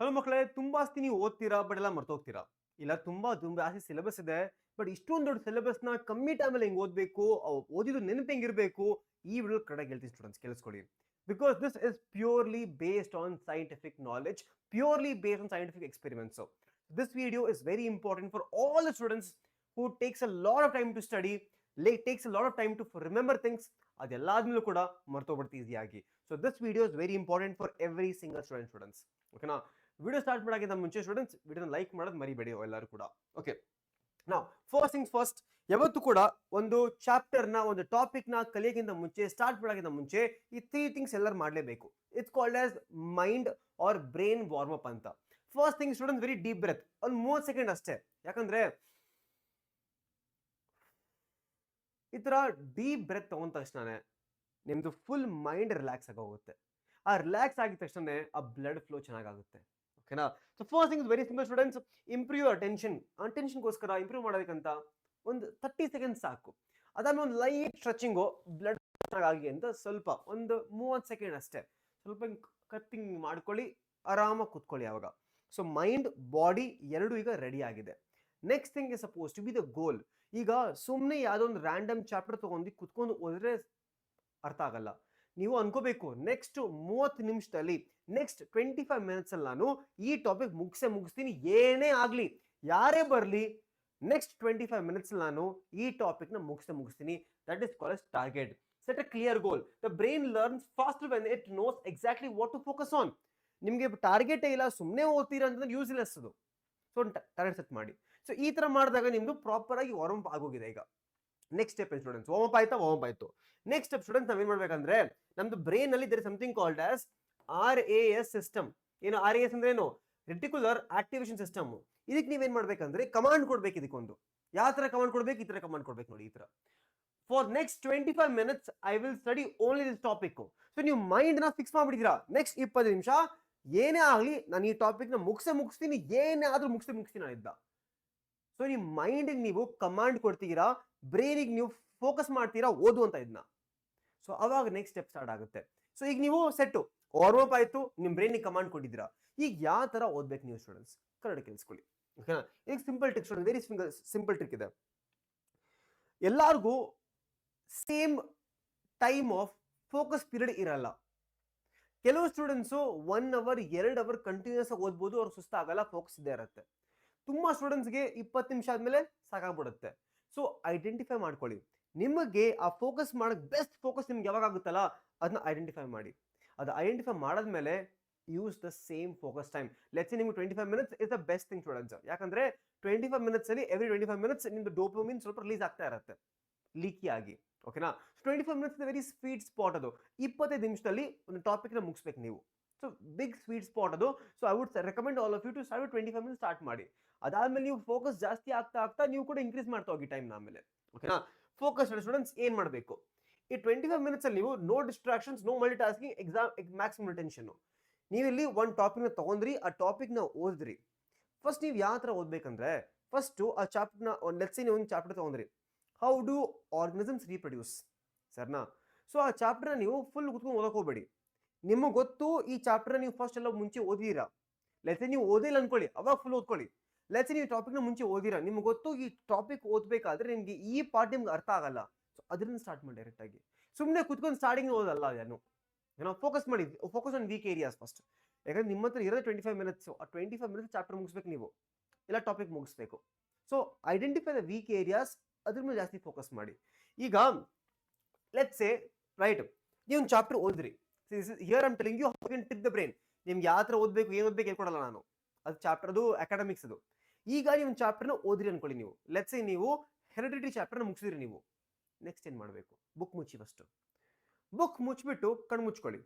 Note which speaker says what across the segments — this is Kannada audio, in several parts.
Speaker 1: ಹಲೋ ಮಕ್ಕಳೇ, ತುಂಬಾ ನೀವು ಓದ್ತೀರಾ ಬಟ್ ಎಲ್ಲ ಮರ್ತೋಗ್ತೀರಾ. ಇಲ್ಲ ತುಂಬಾ ಜಾಸ್ತಿ ಸಿಲೆಬಸ್ ಇದೆ, ಬಟ್ ಇಷ್ಟೊಂದು ದೊಡ್ಡ ಸಿಲೆಬಸ್ ನ ಕಮ್ಮಿ ಟೈಮಲ್ಲಿ ಹೆಂಗ್ ಓದ್ಬೇಕು, ಓದಿದ್ದು ನೆನಪು ಹೆಂಗಿರ್ಬೇಕು, ಈ ವಿಡಿಯೋ ಕರೆಕ್ಟಾಗಿ ಹೇಳ್ತೀನಿ ಸ್ಟೂಡೆಂಟ್ಸ್, ಕೇಳಿಸ್ಕೊಳ್ಳಿ. Because this is purely based on scientific knowledge, purely based on scientific experiments. This video is very important for all the students who takes a lot of time to study, takes a lot of time to remember things. ಅದೆಲ್ಲಾದ್ಮೇಲೂ ಕೂಡ ಮರ್ತೋಗ್ಬಿಡ್ತೀವಿ ಈಸಿಯಾಗಿ. So this video is very important for every single students. ಓಕೆನಾ? ವಿಡಿಯೋ ಸ್ಟಾರ್ಟ್ ಮಾಡೋಕ್ಕಿಂತ ಮುಂಚೆ ಸ್ಟೂಡೆಂಟ್ಸ್ ವಿಡಿಯೋನ ಲೈಕ್ ಮಾಡೋದು ಮರಿಬೇಡಿ ಎಲ್ಲರೂ ಕೂಡ. ಓಕೆ, ನಾವು ಫಸ್ಟ್ ಥಿಂಗ್ಸ್ ಫಸ್ಟ್, ಯಾವತ್ತು ಕೂಡ ಒಂದು ಚಾಪ್ಟರ್ನ ಒಂದು ಟಾಪಿಕ್ನ ಕಲಿಯೋಕ್ಕಿಂತ ಮುಂಚೆ, ಸ್ಟಾರ್ಟ್ ಮಾಡೋಕ್ಕಿಂತ ಮುಂಚೆ ಈ 3 ಥಿಂಗ್ಸ್ ಎಲ್ಲರೂ ಮಾಡಲೇಬೇಕು. It's called as mind or brain warm up ಅಂತ. First thing students, very deep breath, ಒಂದು 30 ಸೆಕೆಂಡ್ ಅಷ್ಟೇ. ಯಾಕಂದ್ರೆ ಈ ತರ ಡೀಪ್ ಬ್ರೆತ್ ತಗೊಂಡ ತಕ್ಷಣ ನಿಮ್ದು ಫುಲ್ ಮೈಂಡ್ ರಿಲ್ಯಾಕ್ಸ್ ಆಗೋಗುತ್ತೆ. ಆ ರಿಲ್ಯಾಕ್ಸ್ ಆಗಿದ ತಕ್ಷಣ ಆ ಬ್ಲಡ್ ಫ್ಲೋ ಚೆನ್ನಾಗುತ್ತೆ. ಓಕೆನಾ? So first thing is very simple students, improve attention. ಅಟೆನ್ಷನ್ಗೋಸ್ಕರ ಇಂಪ್ರೂವ್ ಮಾಡೋದಕ್ಕಂತ ಒಂದು 30 ಸೆಕೆಂಡ್ ಸಾಕು. ಅದಾದ್ಮೇಲೆ ಒಂದು ಲೈಟ್ ಸ್ಟ್ರೆಚಿಂಗು, ಬ್ಲಡ್ ಚೆನ್ನಾಗಿ ಅಂತ ಸ್ವಲ್ಪ ಒಂದು 30 ಸೆಕೆಂಡ್ ಅಷ್ಟೇ. ಸ್ವಲ್ಪ ಕತ್ತಿಂಗ್ ಮಾಡ್ಕೊಳ್ಳಿ, ಆರಾಮಾಗಿ ಕುತ್ಕೊಳ್ಳಿ ಅವಾಗ. ಸೊ ಮೈಂಡ್ ಬಾಡಿ ಎರಡು ಈಗ ರೆಡಿ ಆಗಿದೆ. Next thing is suppose to be the goal. ಈಗ ಸುಮ್ಮನೆ ಯಾವುದೋ ಒಂದು ರ್ಯಾಂಡಮ್ ಚಾಪ್ಟರ್ ತಗೊಂಡು ಕುತ್ಕೊಂಡು ಓದಿದ್ರೆ ಅರ್ಥ ಆಗಲ್ಲ. ನೀವು ಅನ್ಕೋಬೇಕು ನೆಕ್ಸ್ಟ್ 30 ನಿಮಿಷದಲ್ಲಿ, ನೆಕ್ಸ್ಟ್ 25 ಮಿನಿಟ್ಸ್ ಅಲ್ಲಿ ನಾನು ಈ ಟಾಪಿಕ್ ಮುಗಿಸ್ತೀನಿ, ಏನೇ ಆಗ್ಲಿ, ಯಾರೇ ಬರ್ಲಿ, ನೆಕ್ಸ್ಟ್ 25 ಮಿನಿಟ್ಸ್ ನಾನು ಈ ಟಾಪಿಕ್ ನ ಮುಗಿಸ್ತೀನಿ. That is called target. Set a clear goal. The brain learns faster when it knows exactly what to focus on. ನಿಮಗೆ ಟಾರ್ಗೆಟ್ ಇಲ್ಲ, ಸುಮ್ಮನೆ ಓದ್ತೀರಾ ಅಂತಂದ್ರೆ ಯೂಸ್ಲೆಸ್ ಅದು. ಸೊ ಟಾರ್ಗೆಟ್ ಸೆಟ್ ಮಾಡಿ. ಸೊ ಈ ತರ ಮಾಡಿದಾಗ ನಿಮ್ದು ಪ್ರಾಪರ್ ಆಗಿ ವಾರ್ಮ್ ಅಪ್ ಆಗೋಗಿದೆ. ಈಗ next step students, warm up ಆಯ್ತು. ನೆಕ್ಸ್ಟ್ ಸ್ಟೆಪ್ ಸ್ಟೂಡೆಂಟ್ಸ್, ನಾವೇನ್ ಮಾಡ್ಬೇಕಂದ್ರೆ ನಮ್ದು ಬ್ರೈನ್ ಅಲ್ಲಿ there something called as RAS system. ಏನು RAS ಅಂದ್ರೆ ಏನು? Reticular activation system. ಇದಕ್ಕೆ ನೀವೇನ್ ಮಾಡ್ಬೇಕಂದ್ರೆ ಕಮಾಂಡ್ ಕೊಡ್ಬೇಕು. ಇದಕ್ಕೊಂದು ಯಾವ ತರ ಕಮಾಂಡ್ ಕೊಡ್ಬೇಕು? ಈ ತರ ಕಮಾಂಡ್ ಕೊಡ್ಬೇಕು ನೋಡಿ. ಈ ತರ for next 25 minutes I will study only this topic. So ನೀವು ಮೈಂಡ್ ನ ಫಿಕ್ಸ್ ಮಾಡ್ಬಿಟ್ಟಿದ್ದೀರಾ, ನೆಕ್ಸ್ಟ್ 20 ನಿಮಿಷ ಏನೇ ಆಗ್ಲಿ ನಾನು ಈ ಟಾಪಿಕ್ ನ ಮುಗಿಸ್ತೀನಿ, ಏನೇ ಆದ್ರೂ ಮುಗಿಸ್ತೀನಿ ನಾನಿದ್ದ. ಸೊ ನಿಮ್ಮ ಮೈಂಡ್ ನೀವು ಕಮಾಂಡ್ ಕೊಡ್ತೀರಾ, ಬ್ರೈನಿಗೆ ನೀವು ಫೋಕಸ್ ಮಾಡ್ತೀರಾ ಓದು ಅಂತ ಇದನ್ನ. ಸೊ ಅವಾಗ ನೆಕ್ಸ್ಟ್ ಸ್ಟೆಪ್ ಸ್ಟಾರ್ಟ್ ಆಗುತ್ತೆ. ಸೊ ಈಗ ನೀವು ಸೆಟ್ಟು ವಾರ್ಮ್ ಅಪ್ ಆಯ್ತು, ನಿಮ್ ಬ್ರೈನಿಗೆ ಕಮಾಂಡ್ ಕೊಟ್ಟಿದ್ದೀರಾ. ಈಗ ಯಾವ ತರ ಓದ್ಬೇಕು ನೀವು ಸ್ಟೂಡೆಂಟ್ಸ್, ಕರೆಕ್ಟ್ ಕೇಳಿಸ್ಕೊಳ್ಳಿ. ಓಕೆನಾ? ಈಗ simple trick student, very simple trick ಇದೆ. ಎಲ್ಲಾರ್ಗೂ same time of focus period ಇರಲ್ಲ. ಕೆಲವು ಸ್ಟೂಡೆಂಟ್ಸು 1 ಅವರ್ 2 ಅವರ್ ಕಂಟಿನ್ಯೂಸ್ ಆಗಿ ಓದ್ಬೋದು, ಅವ್ರು ಸುಸ್ತಾಗಲ್ಲ, ಫೋಕಸ್ ಇದ್ದೇ ಇರುತ್ತೆ. ತುಂಬಾ ಸ್ಟೂಡೆಂಟ್ಸ್ಗೆ 20 ನಿಮಿಷ ಆದ್ಮೇಲೆ ಸಾಕಾಗ್ಬಿಡುತ್ತೆ. ಸೊ ಐಡೆಂಟಿಫೈ ಮಾಡ್ಕೊಳ್ಳಿ, ನಿಮಗೆ ಆ ಫೋಕಸ್ ಮಾಡಕ್ ಬೆಸ್ಟ್ ಫೋಕಸ್ ನಿಮ್ಗೆ ಯಾವಾಗ ಆಗುತ್ತಲ್ಲ ಅದನ್ನ ಐಡೆಂಟಿಫೈ ಮಾಡಿ. ಅದು ಐಡೆಂಟಿಫೈ ಮಾಡಾದ್ಮೇಲೆ use the same focus time. Let's ನಿಮ್ಗೆ 25 minutes is the best thing students. ಯಾಕಂದ್ರೆ 25 ಮಿನಿಟ್ಸ್ ಅಲ್ಲಿ ಎವ್ರಿ 25 ಮಿನಿಟ್ಸ್ ನಿಮ್ದು ಡೋಪಮಿನ್ ಸ್ವಲ್ಪ ರಿಲೀಸ್ ಆಗ್ತಾ ಇರುತ್ತೆ ಲೀಕಿ ಆಗಿ. ಓಕೆನಾ? 25 ಮಿನಿಟ್ಸ್ ವೆರಿ ಸ್ವೀಟ್ ಸ್ಪಾಟ್ ಅದು. 25 ನಿಮಿಷದಲ್ಲಿ ಒಂದು ಟಾಪಿಕ್ ನ ಮುಗಿಸ್ಬೇಕು ನೀವು. ಸೊ ಬಿಗ್ ಸ್ವೀಟ್ ಸ್ಪಾಟ್ ಅದು. So I would recommend all of you to start 25 minutes start ಮಾಡಿ. ಅದಾದ್ಮೇಲೆ ನೀವು ಫೋಕಸ್ ಜಾಸ್ತಿ ಆಗ್ತಾ ನೀವು ಕೂಡ ಇನ್ಕ್ರೀಸ್ ಮಾಡ್ತಾ ಹೋಗಿ ಟೈಮ್ ಆಮೇಲೆ. ಓಕೆನಾ? ಫೋಕಸ್ ಸ್ಟೂಡೆಂಟ್ಸ್ ಏನ್ ಮಾಡಬೇಕು, ಈ 25 ಮಿನಿಟ್ಸ್ ಅಲ್ಲಿ ನೀವು no distractions, no multitasking, maximum attention. ನೀವಿಲ್ಲಿ ಒಂದು ಟಾಪಿಕ್ ನ ತಗೊಂಡ್ರಿ, ಆ ಟಾಪಿಕ್ ನ ಓದಿದ್ರಿ. ಫಸ್ಟ್ ನೀವು ಯಾವ ತರ ಓದ್ಬೇಕಂದ್ರೆ, ಫಸ್ಟ್ ಆ ಚಾಪ್ಟರ್ ನ ಲೆಟ್ಸ್ ಸೇ ನೀವು ಒಂದು ಚಾಪ್ಟರ್ ತಗೊಂಡ್ರಿ, ಹೌ ಡು ಆರ್ಗನಿಸಮ್ಸ್ ರೀಪ್ರೊಡ್ಯೂಸ್, ಸರ್ನಾ? ಸೊ ಆ ಚಾಪ್ಟರ್ನ ನೀವು ಫುಲ್ ಕುತ್ಕೊಂಡು ಓದಕ್ ಹೋಗ್ಬೇಡಿ. ನಿಮಗೆ ಗೊತ್ತು ಈ ಚಾಪ್ಟರ್ ನೀವು ಫಸ್ಟ್ ಎಲ್ಲ ಮುಂಚೆ ಓದಿರಾ, ಲೆಟ್ಸ್ ನೀವು ಓದಿಲ್ಲ ಅನ್ಕೊಳ್ಳಿ, ಅವಾಗ ಫುಲ್ ಓದ್ಕೊಳ್ಳಿ. ಲೆಟ್ಸ್ ನೀವು ಟಾಪಿಕ್ನ ಮುಂಚೆ ಓದಿರಾ, ನಿಮ್ಗೆ ಗೊತ್ತು ಈ ಟಾಪಿಕ್ ಓದ್ಬೇಕಾದ್ರೆ ನಿಮ್ಗೆ ಈ ಪಾರ್ಟ್ ನಿಮ್ಗೆ ಅರ್ಥ ಆಗಲ್ಲ. ಸೊ ಅದರಿಂದ ಸ್ಟಾರ್ಟ್ ಮಾಡಿ ಡೈರೆಕ್ಟ್ ಆಗಿ. ಸುಮ್ಮನೆ ಕುತ್ಕೊಂಡು ಸ್ಟಾರ್ಟಿಂಗ್ ಓದಲ್ಲ ಏನೋ ಫೋಕಸ್ ಮಾಡಿ, focus on weak areas first. ಯಾಕಂದ್ರೆ ನಿಮ್ಮ ಹತ್ರ ಇರೋದು 25 ಮಿನಿಟ್ಸ್, ಆ 25 ಮಿನಿಟ್ಸ್ ಚಾಪ್ಟರ್ ಮುಗಿಸ್ಬೇಕು ನೀವು, ಎಲ್ಲ ಟಾಪಿಕ್ ಮುಗಿಸ್ಬೇಕು. So identify the weak areas, ಅದ್ರ ಮೇಲೆ ಜಾಸ್ತಿ ಫೋಕಸ್ ಮಾಡಿ. ಈಗ ಲೆಟ್ಸ್ ಸೇ ರೈಟ್, ನೀವು ಒಂದು ಚಾಪ್ಟರ್ ಓದ್ರಿ, here I am telling you how can trick the brain. ನಿಮ್ಗೆ ಯಾವ ತರ ಓದ್ಬೇಕು, ಏನು ಓದ್ಬೇಕು ಹೇಳ್ಕೊಡಲ್ಲ ನಾನು, ಅದು ಚಾಪ್ಟರ್, ಅದು ಅಕಾಡೆಮಿಕ್ಸ್ ಅದು. ಈಗ ನೀವು ಒಂದು ಚಾಪ್ಟರ್ನ ಓದ್ರಿ ಅನ್ಕೊಳ್ಳಿ ನೀವು. ಲೆಟ್ಸ್ ಸೇ ನೀವು ಹೆರಿಡಿಟಿ ಚಾಪ್ಟರ್ನ ಮುಗಿಸಿದ್ರಿ ನೀವು. ನೆಕ್ಸ್ಟ್ ಏನ್ ಮಾಡಬೇಕು, ಬುಕ್ ಮುಚ್ಚಿ. ಫಸ್ಟ್ ಬುಕ್ ಮುಚ್ಚಿಬಿಟ್ಟು ಕಣ್ಣು ಮುಚ್ಕೊಳ್ಳಿ.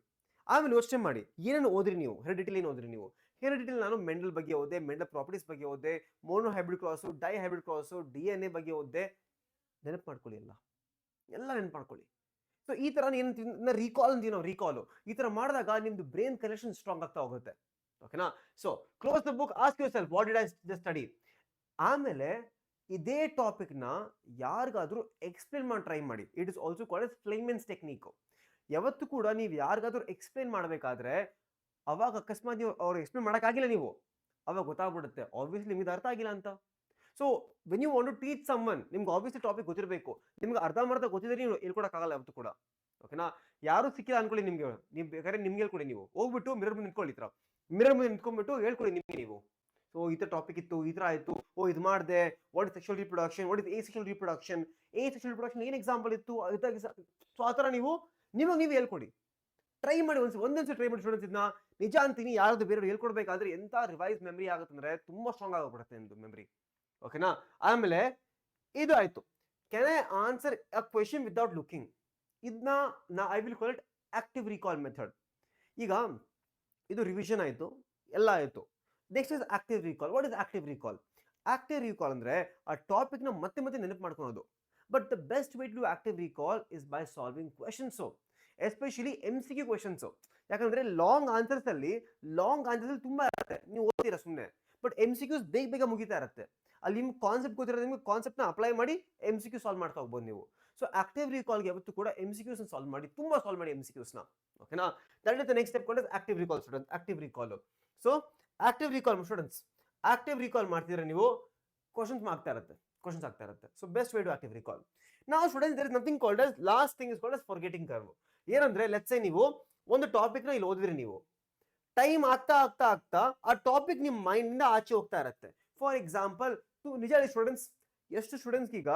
Speaker 1: ಆಮೇಲೆ ಯೋಚನೆ ಮಾಡಿ ಏನೇನು ಓದ್ರಿ ನೀವು, ಹೆರಿಡಿಟಿಲಿ ಏನು ಓದ್ರಿ ನೀವು. ಹೆರಿಡಿಟಿಲಿ ನಾನು ಮೆಂಡಲ್ ಬಗ್ಗೆ ಓದೆ, ಮೆಂಡಲ್ ಪ್ರಾಪರ್ಟೀಸ್ ಬಗ್ಗೆ ಓದೆ, monohybrid cross, dihybrid cross, DNA ಬಗ್ಗೆ ಓದೆ. ನೆನಪು ಮಾಡ್ಕೊಳ್ಳಿ, ಎಲ್ಲ ನೆನಪು ಮಾಡ್ಕೊಳ್ಳಿ. ಸೊ ಈ ತರ ಏನು ರೀಕಾಲ್ ಅಂತೀವಿ ನಾವು, ರೀಕಾಲು. ಈ ತರ ಮಾಡಿದಾಗ ನಿಮ್ದು ಬ್ರೈನ್ ಕನೆಕ್ಷನ್ ಸ್ಟ್ರಾಂಗ್ ಆಗ್ತಾ ಹೋಗುತ್ತೆ. ಓಕೆನಾ? So close the book, ask yourself what did I just study. ಆಮೇಲೆ ಇದೇ ಟಾಪಿಕ್ ನ ಯಾರಿಗಾದ್ರೂ ಎಕ್ಸ್ಪ್ಲೇನ್ ಮಾಡಿ ಟ್ರೈ ಮಾಡಿ. It is also called as Feynman's technique. ಯಾವತ್ತು ಕೂಡ ನೀವು ಯಾರಿಗಾದ್ರೂ ಎಕ್ಸ್ಪ್ಲೇನ್ ಮಾಡಬೇಕಾದ್ರೆ ಅವಾಗ ಅಕಸ್ಮಾತ್ ನೀವು ಅವ್ರು ಎಕ್ಸ್ಪ್ಲೇನ್ ಮಾಡೋಕ್ಕಾಗಿಲ್ಲ ನೀವು, ಅವಾಗ ಗೊತ್ತಾಗ್ಬಿಡುತ್ತೆ ಆಬ್ವಿಯಸ್ಲಿ ನಿಮ್ಗೆ ಅರ್ಥ ಆಗಿಲ್ಲ ಅಂತ. So when you want to teach someone, ನಿಮ್ಗೆ ಆಬ್ವಿಯಸ್ಲಿ ಟಾಪಿಕ್ ಗೊತ್ತಿರಬೇಕು. ನಿಮ್ಗೆ ಅರ್ಧಂಬರ್ಧ ಗೊತ್ತಿದ್ರೆ ನೀವು ಹೇಳ್ಕೊಡಕ್ಕಾಗಲ್ಲ ಯಾವತ್ತೂ ಕೂಡ. ಓಕೆನಾ? ಯಾರು ಸಿಕ್ಕಿಲ್ಲ ಅನ್ಕೊಳ್ಳಿ ನಿಮ್ಗೆ, ನೀವು ಬೇಕಾದ್ರೆ ನಿಮ್ಗೆ ಹೇಳ್ಕೊಡಿ. ನೀವು ಹೋಗ್ಬಿಟ್ಟು ಮಿರರ್ ಮುಂದೆ ನಿಂತ್ಕೊಳ್ಳಿ, ಈ ಥರ ಮಿರರ್ ಮುಂದೆ ನಿಂತ್ಕೊಂಡ್ಬಿಟ್ಟು ಹೇಳ್ಕೊಡಿ ನಿಮ್ಗೆ ನೀವು. ಸೊ ಈ ಥರ ಟಾಪಿಕ್ ಇತ್ತು, ಈ ಥರ ಆಯಿತು, ಓ ಇದು ಮಾಡಿದೆ, what is sexual reproduction, what is A sexual reproduction, A sexual reproduction ಏನು ಎಕ್ಸಾಂಪಲ್ ಇತ್ತು, ಸೊ ಆ ಥರ ನೀವು ನಿಮಗೆ ನೀವು ಹೇಳ್ಕೊಡಿ. ಟ್ರೈ ಮಾಡಿ, ಒಂದೊಂದ್ಸರಿ ಟ್ರೈ ಮಾಡಿ ಸ್ಟೂಡೆಂಟ್ಸ್. ಇದನ್ನ ನಿಜ ಅಂತೀನಿ, ಯಾರಾದ್ರು ಬೇರೆಯವ್ರು ಹೇಳ್ಕೊಡ್ಬೇಕಾದ್ರೆ ಎಂತ ರಿವೈಸ್ ಮೆಮರಿ ಆಗುತ್ತೆ ಅಂದ್ರೆ ತುಂಬಾ ಸ್ಟ್ರಾಂಗ್ ಆಗೋಗ್ಬಿಡುತ್ತೆ ನಿಮ್ದು ಮೆಮರಿ. ಓಕೆನಾ? ಆಮೇಲೆ ಇದು ಆಯ್ತು, can I answer a question without looking. ಇದನ್ನ I will call it active recall method. ಈಗ ಇದು ರಿವಿಷನ್ ಆಯ್ತು, ಎಲ್ಲ ಆಯ್ತು. Next is active recall. What is active recall? Active recall ಅಂದ್ರೆ ಆ ಟಾಪಿಕ್ ನ ಮತ್ತೆ ಮತ್ತೆ ನೆನಪು ಮಾಡ್ಕೊಳೋದು. But the best way to do active recall is by solving questions, especially MCQ questions. ಯಾಕಂದ್ರೆ ಲಾಂಗ್ ಆನ್ಸರ್ಸ್ ಅಲ್ಲಿ ತುಂಬಾ ಇರುತ್ತೆ, ನೀವು ಓದ್ತೀರಾ ಸುಮ್ಮನೆ, ಬಟ್ MCQs ಬೇಗ ಬೇಗ ಮುಗಿತಾ ಇರುತ್ತೆ. ಅಲ್ಲಿ ನಿಮ್ಗೆ ಕಾನ್ಸೆಪ್ಟ್ ಗೊತ್ತಿರೋದು, ನಿಮ್ಗೆ ಕಾನ್ಸೆಪ್ಟ್ ನ ಅಪ್ಲೈ ಮಾಡಿ MCQ ಸಾಲ್ವ್ ಮಾಡ್ತಾ ಹೋಗ್ಬೋದು ನೀವು. ಸೊ ಆಕ್ಟಿವ್ ರೀಕಾಲ್ಗೆ ಯಾವತ್ತು ಕೂಡ MCQs ಸಾಲ್ವ್ ಮಾಡಿ, ತುಂಬಾ ಸಾಲ್ವ್ ಮಾಡಿ MCQs ನ. ಓಕೆನಾ? That is the next step called active recall students. Active recall. So active recall students, active recall ಮಾಡ್ತಿದ್ರೆ ನೀವು ಕ್ವಶನ್ಸ್ ಆಗ್ತಾ ಇರುತ್ತೆ. So best way to active recall. ನಾವು students, there is nothing called as, last thing is called as forgetting curve. ಏನಂದ್ರೆ ಲೆಟ್ಸ್ ಸೇ ನೀವು ಒಂದು ಟಾಪಿಕ್ ನ ಇಲ್ಲಿ ಓದಿದ್ರಿ, ನೀವು ಟೈಮ್ ಆಗ್ತಾ ಆಗ್ತಾ ಆಗ್ತಾ ಆ ಟಾಪಿಕ್ ನಿಮ್ ಮೈಂಡ್ ಇಂದ ಆಚೆ ಹೋಗ್ತಾ ಇರುತ್ತೆ. ಫಾರ್ ಎಕ್ಸಾಂಪಲ್, ನಿಜ ಸ್ಟೂಡೆಂಟ್ಸ್, ಎಷ್ಟು ಸ್ಟೂಡೆಂಟ್ಸ್ ಈಗ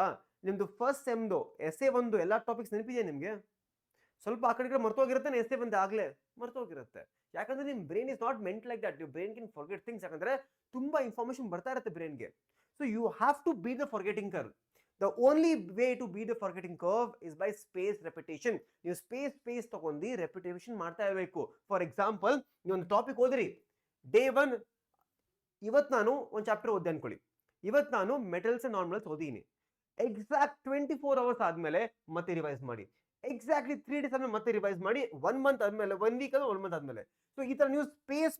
Speaker 1: ನಿಮ್ದು ಫಸ್ಟ್ ಸೆಮ್ದು ಎಸ್ಸೆ ಒಂದು ಎಲ್ಲಾ ಟಾಪಿಕ್ಸ್ ನೆನಪಿದೆಯಾ ನಿಮ್ಗೆ? ಸ್ವಲ್ಪ ಆ ಕಡೆ ಮರ್ತೋಗಿರುತ್ತೆ, ಎಸ್ಸೆ ಬಂದು ಆಗ್ಲೇ ಮರ್ತೋಗಿರುತ್ತೆ. ಯಾಕಂದ್ರೆ ನಿಮ್ brain is not meant like that. You brain can forget things, ಯಾಕಂದ್ರೆ ತುಂಬಾ ಇನ್ಫಾರ್ಮೇಶನ್ ಬರ್ತಾ ಇರುತ್ತೆ ಬ್ರೈನ್ಗೆ. So you have to beat the forgetting curve. The only way to beat the forgetting curve is by space repetition. ನೀವು ಸ್ಪೇಸ್ ತಗೊಂಡು ರೆಪಿಟೇಷನ್ ಮಾಡ್ತಾ ಇರಬೇಕು. ಫಾರ್ ಎಕ್ಸಾಂಪಲ್, ನೀವು ಒಂದು ಟಾಪಿಕ್ ಓದಿರಿ, ಡೇ 1 ಇವತ್ತು ನಾನು ಒಂದು ಚಾಪ್ಟರ್ ಓದ್ದೆ ಅನ್ಕೊಳ್ಳಿ, ಇವತ್ತು ನಾನು ಮೆಟಲ್ಸ್ ಅಂಡ್ ನಾರ್ಮಲ್ಸ್ ಓದಿನಿ. ಎಕ್ಸಾಕ್ಟ್ 24 hours ಆದ್ಮೇಲೆ ಮತ್ತೆ ರಿವೈಸ್ ಮಾಡಿ, ಎಕ್ಸಾಕ್ಟ್ಲಿ 3 days ಆದ್ಮೇಲೆ ಮತ್ತೆ ರಿವೈಸ್ ಮಾಡಿ, 1 month ಆದ್ಮೇಲೆ, 1 week ಆದ್ಮೇಲೆ, 1 month ಆದ್ಮೇಲೆ. ಸೊ ಈ ತರ ನೀವು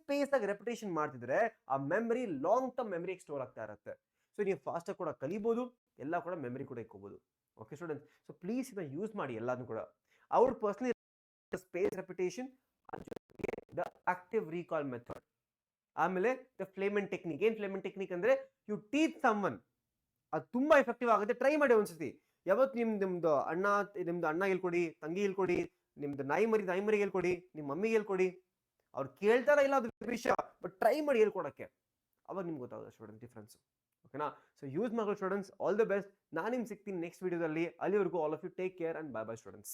Speaker 1: ಸ್ಪೇಸ್ ಆಗಿ ರೆಪಿಟೇಷನ್ ಮಾಡ್ತಿದ್ರೆ ಆ memory long term memory store ಆಗ್ತಾ ಇರುತ್ತೆ. ಸೊ ನೀವು ಫಾಸ್ಟ್ ಆಗಿ ಕೂಡ ಕಲಿಬಹುದು, ಎಲ್ಲ ಕೂಡ ಮೆಮರಿ ಕೂಡ ಇಟ್ಕೋಬಹುದು. ಓಕೆ ಸ್ಟೂಡೆಂಟ್ಸ್, ಸೊ ಪ್ಲೀಸ್ ಇದನ್ನ ಯೂಸ್ ಮಾಡಿ ಎಲ್ಲಾನು ಕೂಡ. I would personally space repetition, the active recall method, ಆಮೇಲೆ ದ ಫ್ಲೇಮೆಂಟ್ ಟೆಕ್ನಿಕ್. ಏನ್ ಫ್ಲೇಮೆಂಟ್ ಟೆಕ್ನಿಕ್ ಅಂದ್ರೆ, ಯು ಟೀಚ್ ಸಮ್ಮನ್, ಅದು ತುಂಬಾ ಎಫೆಕ್ಟಿವ್ ಆಗುತ್ತೆ. ಟ್ರೈ ಮಾಡಿ ಒಂದ್ಸತಿ. ಯಾವತ್ತು ನಿಮ್ದು ಅಣ್ಣ ಹೇಳ್ಕೊಡಿ, ತಂಗಿ ಹೇಳ್ಕೊಡಿ, ನಿಮ್ದು ನಾಯಿ ಮರಿಗೆ ಹೇಳ್ಕೊಡಿ, ನಿಮ್ಮ ಮಮ್ಮಿಗೆ ಹೇಳ್ಕೊಡಿ. ಅವ್ರು ಕೇಳ್ತಾರ ಇಲ್ಲ ಅದು ವಿಷಯ, ಬಟ್ ಟ್ರೈ ಮಾಡಿ ಹೇಳ್ಕೊಡಕ್ಕೆ, ಅವಾಗ ನಿಮ್ಗೆ ಗೊತ್ತಾಗುತ್ತೆ ಸ್ಟೂಡೆಂಟ್ ಡಿಫ್ರೆನ್ಸ್. ಓಕೆನಾ? ಸೊ ಯೂಸ್ ಮಾಡ್ಕೊಳ್ಳಿ ಸ್ಟೂಡೆಂಟ್ಸ್. All the best. ನಾನು ನಿಮ್ಗೆ ಸಿಗ್ತೀನಿ ನೆಕ್ಸ್ಟ್ ವಿಡಿಯೋದಲ್ಲಿ. ಅಲ್ಲಿವರೆಗೂ all of you take care and bye bye students.